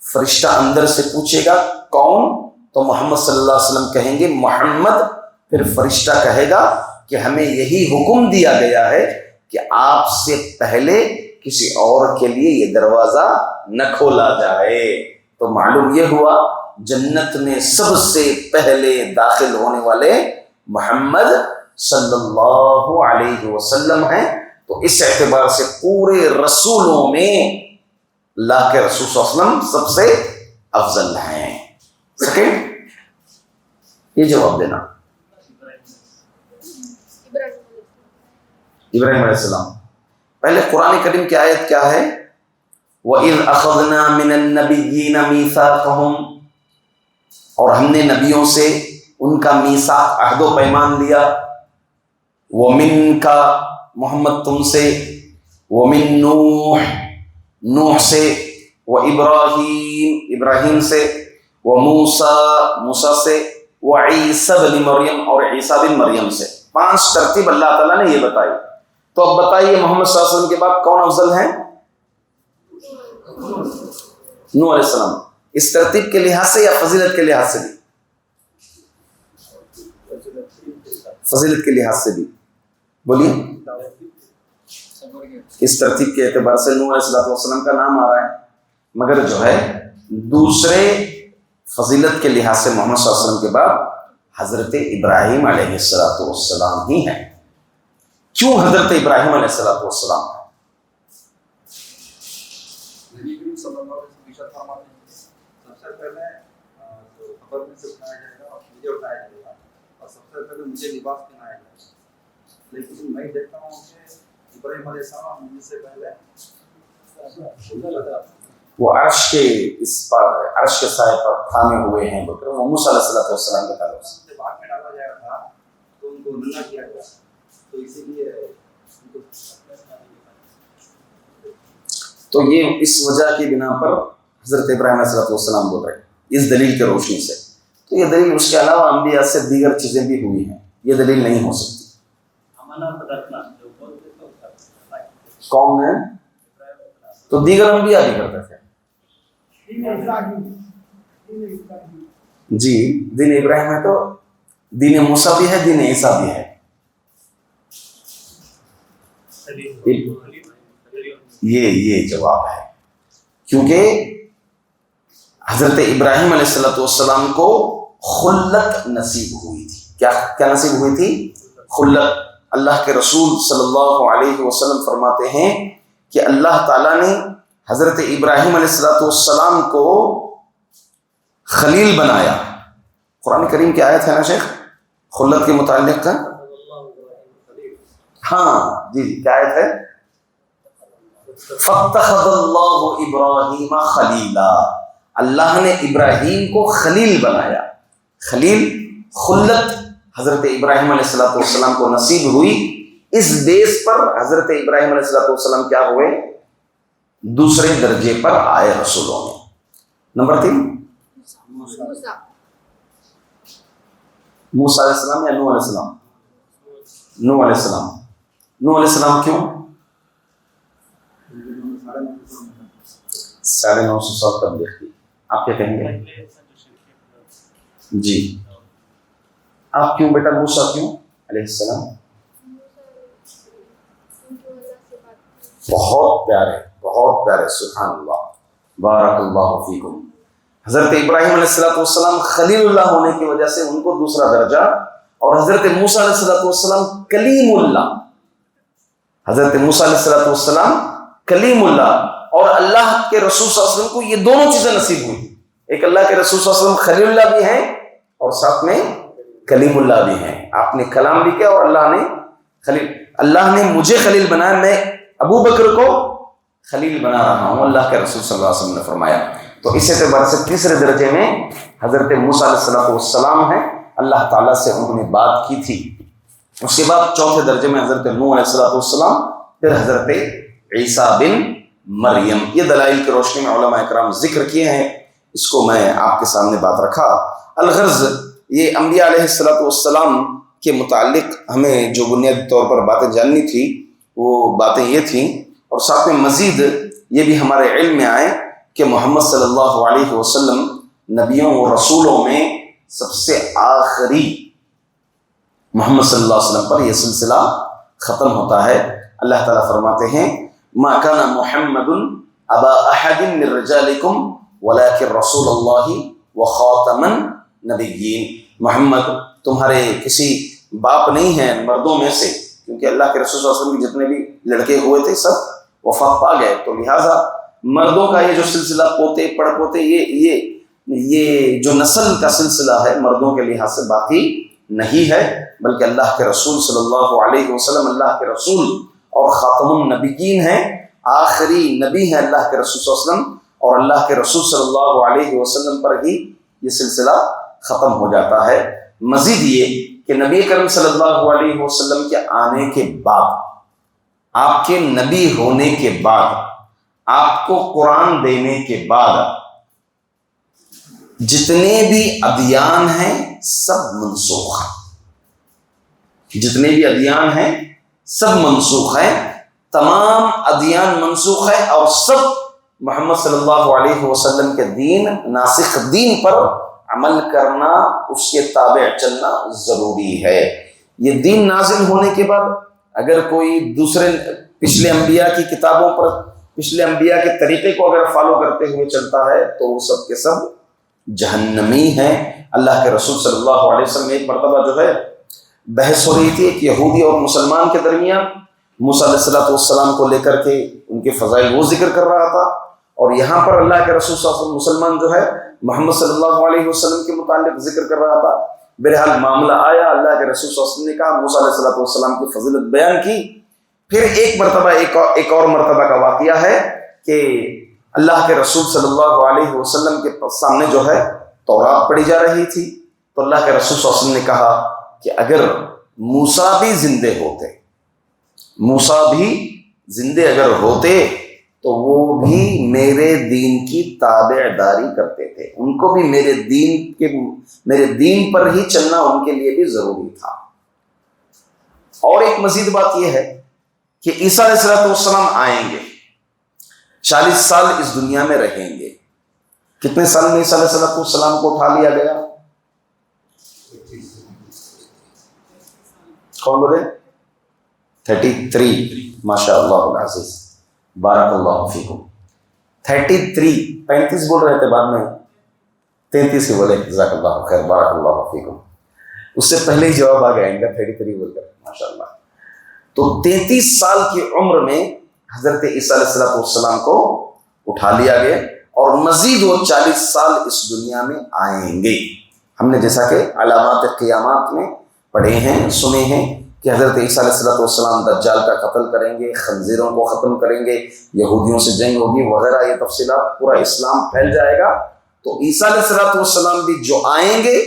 فرشتہ اندر سے پوچھے گا کون؟ تو محمد صلی اللہ علیہ وسلم کہیں گے محمد. پھر فرشتہ کہے گا کہ ہمیں یہی حکم دیا گیا ہے کہ آپ سے پہلے کسی اور کے لیے یہ دروازہ نہ کھولا جائے. تو معلوم یہ ہوا جنت میں سب سے پہلے داخل ہونے والے محمد صلی اللہ علیہ وسلم ہیں. تو اس اعتبار سے پورے رسولوں میں اللہ کے رسول صلی اللہ علیہ وسلم سب سے افضل ہیں. سیکنڈ یہ جواب دینا. ابراہیم علیہ السلام. پہلے قرآن کریم کی آیت کیا ہے؟ وَإِذْ أَخَذْنَا مِنَ النَّبِيِّينَ مِيثَاقَهُمْ، اور ہم نے نبیوں سے ان کا میثاق، عہد و پیمان لیا. وَمِنْكَ، محمد تم سے. وَمِن نوح، نوح سے. وَإِبْرَاهِيم، ابراہیم سے. وَمُوسَى، موسیٰ سے. وَعِيسَى بن مریم، اور عیسیٰ بن مریم سے. 5 ترتیب اللہ تعالیٰ نے یہ بتائی. تو اب بتائیے محمد صلی اللہ علیہ وسلم کے بعد کون افضل ہیں؟ نوح علیہ السلام. اس ترتیب کے لحاظ سے یا فضیلت کے لحاظ سے بھی؟ فضیلت کے لحاظ سے بھی. بولیے. اس ترتیب کے اعتبار سے نوح علیہ السلام کا نام آ رہا ہے، مگر جو ہے دوسرے فضیلت کے لحاظ سے محمد صلی اللہ علیہ وسلم کے بعد حضرت ابراہیم علیہ السلام ہی ہیں. کیوں حضرت ابراہیم علیہ السلام؟ نبی کریم صلی اللہ علیہ وسلم ارشاد فرماتے ہیں سب سے پہلے تو خبر میں سے اٹھایا جائے گا اور مجھے اٹھایا جائے گا، اور سب سے پہلے مجھے لباس پہنایا جائے گا. لیکن میں دیکھتا ہوں کہ ابراہیم علیہ السلام مجھ سے پہلے وہ عرش کے سائے پر تھامے ہوئے ہیں. وہ موسیٰ علیہ السلام کے تعلق سے بعد میں ڈالا گیا تھا تو ان کو ننھا کیا گیا، تو اسی لیے تو یہ اس وجہ کی بنا پر حضرت ابراہیم علیہ السلام بول رہے ہیں اس دلیل کے روشنی سے. تو یہ دلیل اس کے علاوہ انبیاء سے دیگر چیزیں بھی ہوئی ہیں، یہ دلیل نہیں ہو سکتی. کون ہے؟ تو دیگر انبیاء بھی کرتے تھے. جی دین ابراہیم ہے تو دین موسیٰ بھی ہے، دین عیسیٰ بھی ہے. یہ جواب ہے، کیونکہ حضرت ابراہیم علیہ السلام کو خلت نصیب ہوئی تھی. کیا نصیب ہوئی تھی؟ خلت. اللہ کے رسول صلی اللہ علیہ وسلم فرماتے ہیں کہ اللہ تعالیٰ نے حضرت ابراہیم علیہ السلام کو خلیل بنایا. قرآن کریم کی آیت ہے نا شیخ خلت کے متعلق کا؟ ہاں جی کیا آیت ہے؟ فَاتَّخَذَ اللَّهُ إِبْرَاهِيمَ خَلِيلًا. اللہ نے ابراہیم کو خلیل بنایا. خلیل خلت حضرت ابراہیم علیہ السلام کو نصیب ہوئی. اس بیس پر حضرت ابراہیم علیہ السلام کیا ہوئے؟ دوسرے درجے پر آئے رسولوں میں. نمبر 3 موسیٰ علیہ السلام یا نوح علیہ السلام؟ نوح علیہ السلام. نوح علیہ السلام کیوں؟ 950 سال تبلیغ کی. آپ کیا کہیں گے؟ جی آپ کیوں بیٹا موسیٰ کیوں علیہ السلام؟ بہت پیارے سبحان اللہ بارک اللہ فیکم. حضرت ابراہیم علیہ السلام خلیل اللہ ہونے کی وجہ سے ان کو دوسرا درجہ، اور حضرت موسیٰ علیہ السلام کلیم اللہ. حضرت موسیٰ علیہ السلام کلیم اللہ اور اللہ کے رسول صلی اللہ علیہ وسلم کو یہ دونوں چیزیں نصیب ہوئی. ایک اللہ کے رسول صلی اللہ علیہ وسلم خلیل اللہ بھی ہیں اور ساتھ میں کلیم اللہ بھی ہیں. آپ نے کلام بھی کیا اور اللہ نے خلیل. اللہ نے مجھے خلیل بنایا، میں ابو بکر کو خلیل بنا رہا ہوں، اللہ کے رسول صلی اللہ علیہ وسلم نے فرمایا. تو اس اعتبار سے تیسرے درجے میں حضرت موسیٰ علیہ السلام ہیں. اللہ تعالیٰ سے انہوں نے بات کی تھی. اس کے بعد چوتھے درجے میں حضرت نوح علیہ السلام، پھر حضرت عیسیٰ بن مریم. یہ دلائل کی روشنی میں علماء اکرام ذکر کیے ہیں، اس کو میں آپ کے سامنے بات رکھا. الغرض یہ انبیاء علیہ السلام کے متعلق ہمیں جو بنیادی طور پر باتیں جاننی تھی وہ باتیں یہ تھیں، اور ساتھ میں مزید یہ بھی ہمارے علم میں آئے کہ محمد صلی اللہ علیہ وسلم نبیوں و رسولوں میں سب سے آخری محمد صلی اللہ علیہ وسلم پر یہ سلسلہ ختم ہوتا ہے. اللہ تعالیٰ فرماتے ہیں ما کان محمد ابا احد من رجالکم ولکن رسول اللہ وخاتم النبیین. محمد تمہارے کسی باپ نہیں ہیں مردوں میں سے، کیونکہ اللہ کے رسول صلی اللہ علیہ وسلم کے جتنے بھی لڑکے ہوئے تھے سب وفات پا گئے، تو لہٰذا مردوں کا یہ جو سلسلہ پوتے پڑ پوتے یہ جو نسل کا سلسلہ ہے مردوں کے لحاظ سے باقی نہیں ہے، بلکہ اللہ کے رسول صلی اللہ علیہ وسلم اللہ کے رسول اور خاتم النبیین ہیں، آخری نبی ہیں اللہ کے رسول صلی اللہ علیہ وسلم، اور اللہ کے رسول صلی اللہ علیہ وسلم پر ہی یہ سلسلہ ختم ہو جاتا ہے. مزید یہ کہ نبی کریم صلی اللہ علیہ وسلم کے آنے کے بعد، آپ کے نبی ہونے کے بعد، آپ کو قرآن دینے کے بعد جتنے بھی ادیان ہیں سب منسوخ ہیں. جتنے بھی ادیان ہیں سب منسوخ ہیں، تمام ادیان منسوخ ہیں، اور سب محمد صلی اللہ علیہ وسلم کے دین، ناسخ دین پر عمل کرنا، اس کے تابع چلنا ضروری ہے۔ یہ دین نازل ہونے کے بعد اگر کوئی دوسرے پچھلے انبیاء کی کتابوں پر، پچھلے انبیاء کے طریقے کو اگر فالو کرتے ہوئے چلتا ہے تو وہ سب کے سب جہنمی ہیں۔ اللہ کے رسول صلی اللہ علیہ وسلم ایک مرتبہ جو ہے بحث ہو رہی تھی ایک یہودی اور مسلمان کے درمیان، موسیٰ علیہ السلام کو لے کر کے ان کے فضائل وہ ذکر کر رہا تھا، اور یہاں پر اللہ کے رسول صلی اللہ علیہ وسلم مسلمان جو ہے محمد صلی اللہ علیہ وسلم کے متعلق ذکر کر رہا تھا۔ بہرحال معاملہ آیا، اللہ کے رسول صلی اللہ علیہ وسلم نے کہا، موسیٰ علیہ السلام کی فضیلت بیان کی۔ پھر ایک مرتبہ ایک اور مرتبہ کا واقعہ ہے کہ اللہ کے رسول صلی اللہ علیہ وسلم کے سامنے جو ہے تورات پڑھی جا رہی تھی، تو اللہ کے رسول صلی اللہ علیہ وسلم نے کہا کہ اگر موسیٰ بھی زندے ہوتے، موسیٰ بھی زندے اگر ہوتے تو وہ بھی میرے دین کی تابع داری کرتے تھے، ان کو بھی میرے دین پر ہی چلنا ان کے لیے بھی ضروری تھا۔ اور ایک مزید بات یہ ہے کہ عیسیٰ علیہ السلام آئیں گے، 40 سال اس دنیا میں رہیں گے۔ کتنے سال میں عیسیٰ علیہ السلام کو اٹھا لیا گیا؟ کون بولے؟ 33۔ ماشاء اللہ العزیز، بارک اللہ فیکم۔ 35 بول رہے تھے، بعد میں 33 ہی بولے، جزاک اللہ خیر، بارک اللہ فیکم۔ اس سے پہلے ہی جواب آ گیا ان کا 33 بول کر، ماشاء اللہ۔ تو 33 سال کی عمر میں حضرت عیسیٰ علیہ السلام کو اٹھا لیا گیا، اور مزید وہ 40 سال اس دنیا میں آئیں گے۔ ہم نے جیسا کہ علامات قیامات میں پڑھے ہیں، سنے ہیں کہ حضرت عیسیٰ علیہ السلام دجال کا قتل کریں گے، خنزیروں کو ختم کریں گے، یہودیوں سے جنگ ہوگی وغیرہ، یہ تفصیلات، پورا اسلام پھیل جائے گا۔ تو عیسیٰ علیہ السلام بھی جو آئیں گے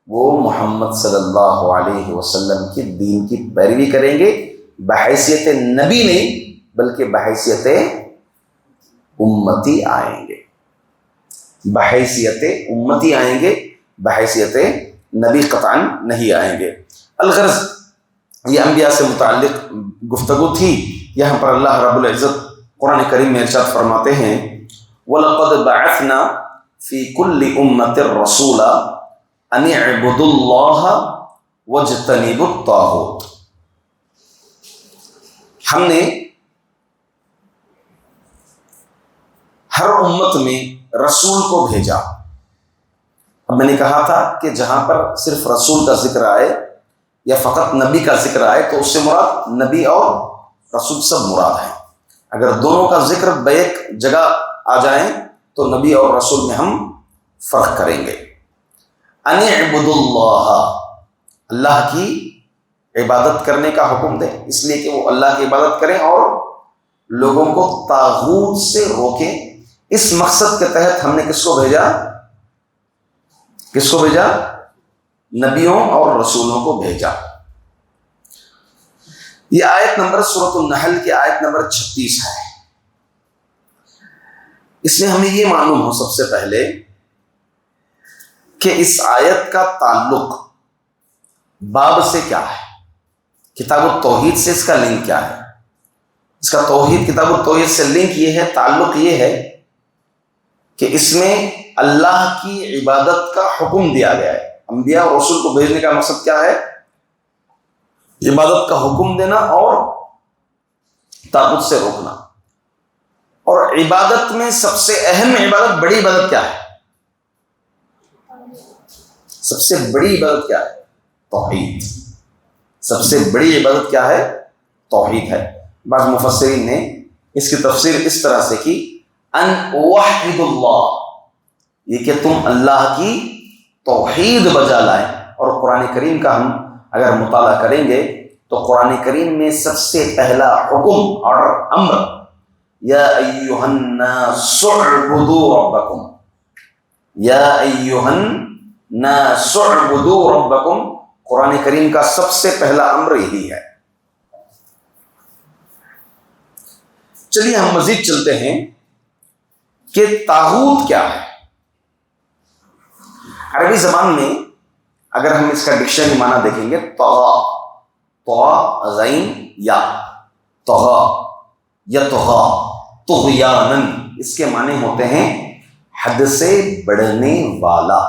وہ محمد صلی اللہ علیہ وسلم کے دین کی پیروی کریں گے، بحیثیت نبی نہیں بلکہ بحیثیت امتی آئیں گے، بحیثیت امتی آئیں گے، بحیثیت نبی قطعاً نہیں آئیں گے۔ الغرض یہ انبیاء سے متعلق گفتگو تھی۔ یہاں پر اللہ رب العزت قرآن کریم میں ارشاد فرماتے ہیں، وَلَقَدْ بَعَثْنَا فِي كُلِّ أُمَّةٍ رَسُولًا أَنِ اعْبُدُوا اللَّهَ وَاجْتَنِبُوا الطَّاغُوتَ۔ ہم نے ہر امت میں رسول کو بھیجا۔ اب میں نے کہا تھا کہ جہاں پر صرف رسول کا ذکر آئے یا فقط نبی کا ذکر آئے تو اس سے مراد نبی اور رسول سب مراد ہیں۔ اگر دونوں کا ذکر بیک جگہ آ جائیں تو نبی اور رسول میں ہم فرق کریں گے۔ ان اعبدوا اللہ، اللہ کی عبادت کرنے کا حکم دے، اس لیے کہ وہ اللہ کی عبادت کریں اور لوگوں کو طاغوت سے روکیں۔ اس مقصد کے تحت ہم نے کس کو بھیجا؟ کس کو بھیجا؟ نبیوں اور رسولوں کو بھیجا۔ یہ آیت نمبر سورۃ النحل کی آیت نمبر 36 ہے۔ اس میں ہمیں یہ معلوم ہو سب سے پہلے کہ اس آیت کا تعلق باب سے کیا ہے، کتاب التوحید سے اس کا لنک کیا ہے۔ اس کا توحید، کتاب التوحید سے لنک یہ ہے، تعلق یہ ہے کہ اس میں اللہ کی عبادت کا حکم دیا گیا ہے۔ انبیاء اور رسول کو بھیجنے کا مقصد کیا ہے؟ عبادت کا حکم دینا اور طاغوت سے روکنا۔ اور عبادت میں سب سے اہم عبادت، بڑی عبادت کیا ہے؟ سب سے بڑی عبادت کیا ہے؟ توحید۔ سب سے بڑی عبادت کیا ہے؟ توحید ہے۔ بعض مفسرین نے اس کی تفسیر اس طرح سے کی، ان وحد اللہ، یہ کہ تم اللہ کی توحید بجا لائیں۔ اور قرآن کریم کا ہم اگر مطالعہ کریں گے تو قرآن کریم میں سب سے پہلا حکم اور امر، یا ایھا الناس اعبدوا ربکم، یا ایھا الناس اعبدوا ربکم، قرآن کریم کا سب سے پہلا امر یہی ہے۔ چلیے ہم مزید چلتے ہیں کہ طاغوت کیا ہے۔ عربی زبان میں اگر ہم اس کا ڈکشنری معنی دیکھیں گے، طغا، طا غین یا طغا یا طغا طغیانن، اس کے معنی ہوتے ہیں حد سے بڑھنے والا،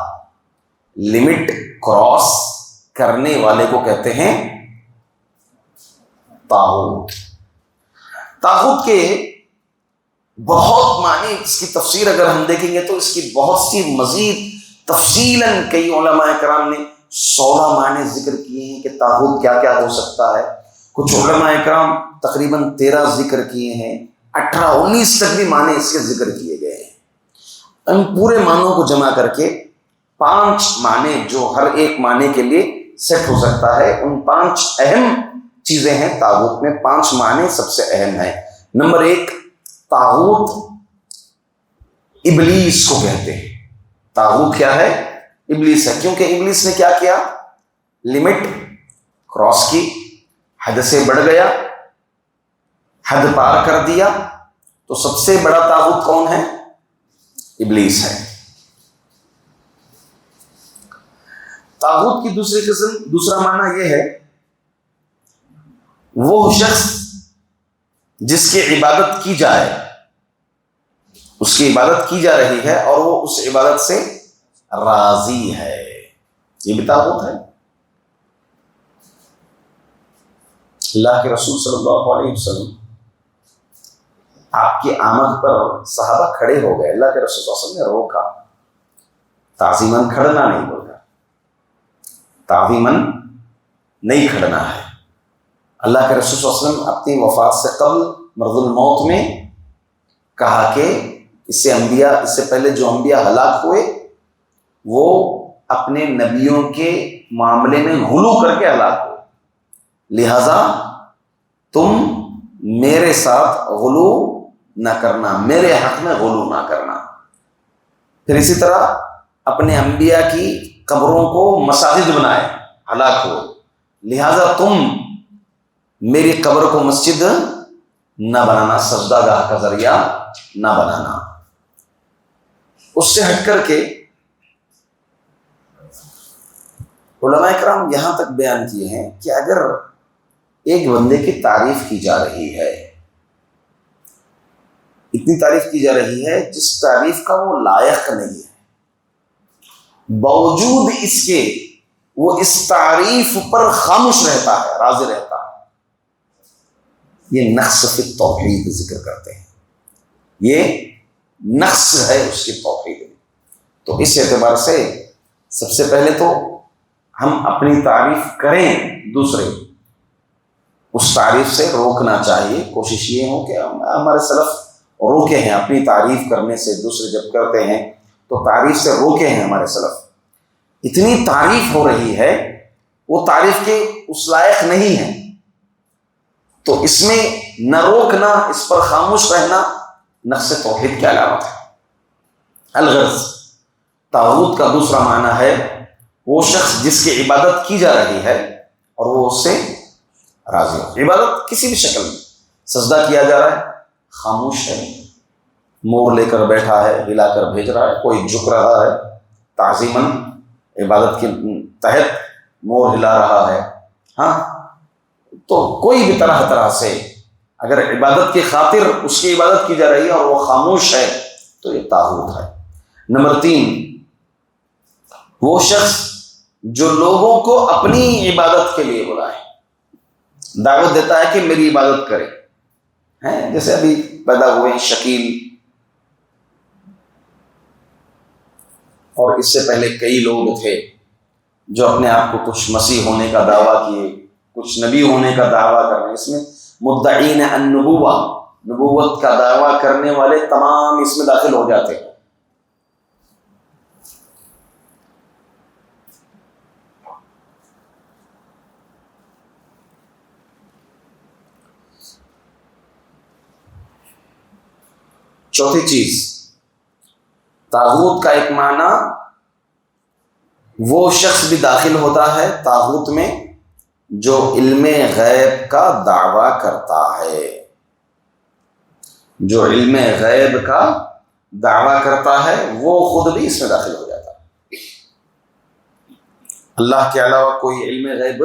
لمٹ کراس کرنے والے کو کہتے ہیں طاغوت۔ طاغوت کے بہت معنی، اس کی تفسیر اگر ہم دیکھیں گے تو اس کی بہت سی مزید تفصیلاً کئی علماء کرام نے 16 معنی ذکر کیے ہیں کہ طاغوت کیا کیا ہو سکتا ہے۔ کچھ علماء کرام تقریباً 13 ذکر کیے ہیں، 18-19 تک بھی معنی اس کے ذکر کیے گئے ہیں۔ ان پورے معنوں کو جمع کر کے 5 معنی جو ہر ایک معنی کے لیے سیٹ ہو سکتا ہے، ان 5 اہم چیزیں ہیں طاغوت میں، 5 معنی سب سے اہم ہیں۔ نمبر 1، طاغوت ابلیس کو کہتے ہیں۔ طاغوت کیا ہے؟ ابلیس ہے، کیونکہ ابلیس نے کیا کیا؟ لمٹ کراس کی، حد سے بڑھ گیا، حد پار کر دیا، تو سب سے بڑا طاغوت کون ہے؟ ابلیس ہے۔ طاغوت کی دوسری قسم، دوسرا معنی یہ ہے وہ شخص جس کی عبادت کی جائے، اس کی عبادت کی جا رہی ہے اور وہ اس عبادت سے راضی ہے، یہ بھی طاغوت ہے۔ اللہ کے رسول صلی اللہ علیہ وسلم آپ کی آمد پر صحابہ کھڑے ہو گئے، اللہ کے رسول صلی اللہ علیہ وسلم نے روکا، تعظیماً کھڑنا نہیں بولتا، تعظیماً نہیں کھڑنا ہے۔ اللہ کے رسول صلی اللہ علیہ وسلم اپنی وفات سے قبل مرض الموت میں کہا کہ اس سے پہلے جو انبیاء ہلاک ہوئے وہ اپنے نبیوں کے معاملے میں غلو کر کے ہلاک ہوئے، لہذا تم میرے ساتھ غلو نہ کرنا، میرے حق میں غلو نہ کرنا۔ پھر اسی طرح اپنے انبیاء کی قبروں کو مساجد بنائے، ہلاک ہوئے، لہذا تم میری قبر کو مسجد نہ بنانا، سجدہ گاہ کا ذریعہ نہ بنانا۔ اس سے ہٹ کر کے علماء کرام یہاں تک بیان کیے ہیں کہ اگر ایک بندے کی تعریف کی جا رہی ہے، اتنی تعریف کی جا رہی ہے جس تعریف کا وہ لائق نہیں ہے، باوجود اس کے وہ اس تعریف پر خاموش رہتا ہے، راضی رہتا ہے، یہ نقص فی التوحید ذکر کرتے ہیں، یہ نقص ہے اس کی توحید میں۔ تو اس اعتبار سے سب سے پہلے تو ہم اپنی تعریف کریں، دوسرے اس تعریف سے روکنا چاہیے۔ کوشش یہ ہو کہ ہمارے سلف روکے ہیں اپنی تعریف کرنے سے، دوسرے جب کرتے ہیں تو تعریف سے روکے ہیں ہمارے سلف۔ اتنی تعریف ہو رہی ہے، وہ تعریف کے اس لائق نہیں ہے، تو اس میں نہ روکنا، اس پر خاموش رہنا نقص توحید کی علامت ہے۔ الغرض طاغوت کا دوسرا معنی ہے وہ شخص جس کی عبادت کی جا رہی ہے اور وہ اس سے راضی ہو۔ عبادت کسی بھی شکل میں، سجدہ کیا جا رہا ہے، خاموش ہے، مور لے کر بیٹھا ہے، ہلا کر بھیج رہا ہے، کوئی جھک رہا ہے تعظیماً عبادت کے تحت مور ہلا رہا ہے، ہاں، تو کوئی بھی طرح سے اگر عبادت کی خاطر اس کی عبادت کی جا رہی ہے اور وہ خاموش ہے تو یہ طاغوت ہے۔ نمبر 3، وہ شخص جو لوگوں کو اپنی عبادت کے لیے بلائے، دعوت دیتا ہے کہ میری عبادت کرے، ہیں جیسے ابھی پیدا ہوئے شکیل، اور اس سے پہلے کئی لوگ تھے جو اپنے آپ کو کچھ مسیح ہونے کا دعویٰ کیے، کچھ نبی ہونے کا دعویٰ کر رہے ہیں۔ اس میں مدعین النبوہ، نبوت کا دعویٰ کرنے والے تمام اس میں داخل ہو جاتے ہیں۔ چوتھی چیز، طاغوت کا ایک معنی وہ شخص بھی داخل ہوتا ہے طاغوت میں جو علم غیب کا دعویٰ کرتا ہے، جو علم غیب کا دعویٰ کرتا ہے وہ خود بھی اس میں داخل ہو جاتا ہے۔ اللہ کے علاوہ کوئی علم غیب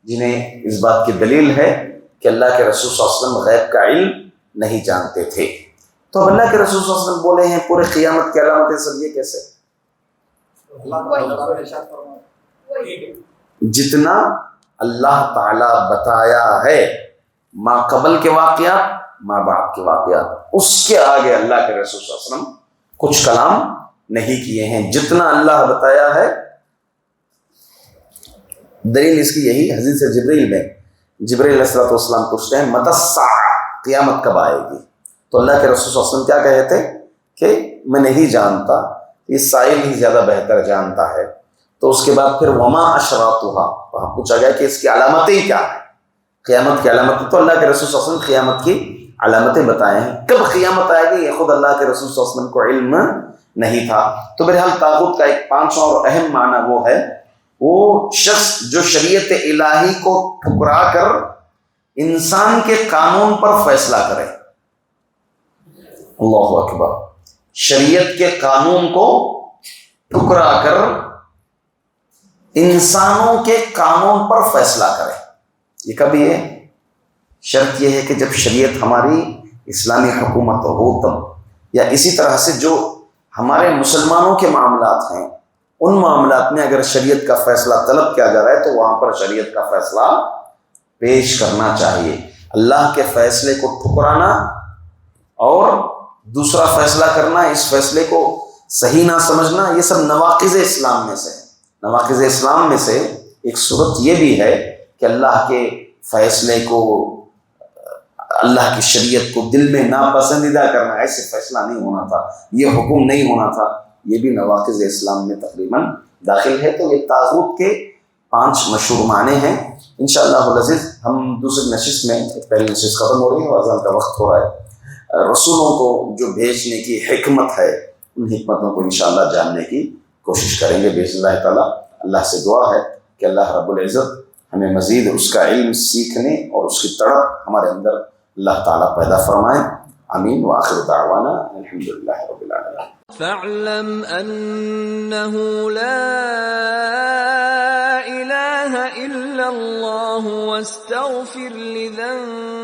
جنہیں اس بات کی دلیل ہے کہ اللہ کے رسول صلی اللہ علیہ وسلم غیب کا علم نہیں جانتے تھے. تو اب اللہ کے رسول صلی اللہ علیہ وسلم بولے ہیں پورے قیامت کی علامتیں سب، یہ کیسے؟ اللہ تعالیٰ نے ارشاد فرمایا جتنا اللہ تعالیٰ بتایا ہے ما قبل کے واقعات ما بعد کے واقعات، اس کے آگے اللہ کے رسول صلی اللہ علیہ وسلم کچھ کلام نہیں کیے ہیں. جتنا اللہ بتایا ہے، دلیل اس کی یہی حدیث جبریل میں جبریل علیہ السلام پوچھتے ہیں متی الساعہ، قیامت کب آئے گی؟ تو اللہ کے رسول صلی اللہ علیہ وسلم کیا کہے تھے کہ میں نہیں جانتا، یہ سائل ہی زیادہ بہتر جانتا ہے. تو اس کے بعد پھر وما اشراطھا، وہاں پوچھا گیا کہ اس کی علامتیں کیا ہیں، قیامت کی علامتیں. تو اللہ کے رسول صلی اللہ علیہ وسلم قیامت کی علامتیں بتائے ہیں. کب قیامت آئے گی یہ خود اللہ کے رسول صلی اللہ علیہ وسلم کو علم نہیں تھا. تو بہرحال طاغوت کا ایک پانچواں اور اہم معنی وہ ہے، وہ شخص جو شریعت الہی کو ٹھکرا کر انسان کے قانون پر فیصلہ کرے. اللہ اکبر. شریعت کے قانون کو ٹھکرا کر انسانوں کے قانون پر فیصلہ کرے. یہ کبھی ہے؟ شرط یہ ہے کہ جب شریعت ہماری اسلامی حکومت ہو تب، یا اسی طرح سے جو ہمارے مسلمانوں کے معاملات ہیں ان معاملات میں اگر شریعت کا فیصلہ طلب کیا جا رہا ہے تو وہاں پر شریعت کا فیصلہ پیش کرنا چاہیے. اللہ کے فیصلے کو ٹھکرانا اور دوسرا فیصلہ کرنا، اس فیصلے کو صحیح نہ سمجھنا، یہ سب نواقض اسلام میں سے ہے. نواقض اسلام میں سے ایک صورت یہ بھی ہے کہ اللہ کے فیصلے کو، اللہ کی شریعت کو دل میں ناپسندیدہ کرنا. ایسے فیصلہ نہیں ہونا تھا، یہ حکم نہیں ہونا تھا، یہ بھی نواقض اسلام میں تقریباً داخل ہے. تو یہ طاغوت کے 5 مشہور معنی ہیں. انشاءاللہ العزیز ہم دوسری نشست میں، پہلی نشست ختم ہو رہی ہے اور اذان کا وقت ہو رہا ہے، رسولوں کو جو بھیجنے کی حکمت ہے ان حکمتوں کو انشاءاللہ جاننے کی کوشش کریں گے باذن اللہ تعالیٰ. اللہ سے دعا ہے کہ اللہ رب العزت ہمیں مزید اس کا علم سیکھنے اور اس کی تڑپ ہمارے اندر اللہ تعالیٰ پیدا فرمائے. آمین. وآخر دعوانا الحمدللہ رب العالمین. فاعلم أنه لا إله إلا الله واستغفر لذنبك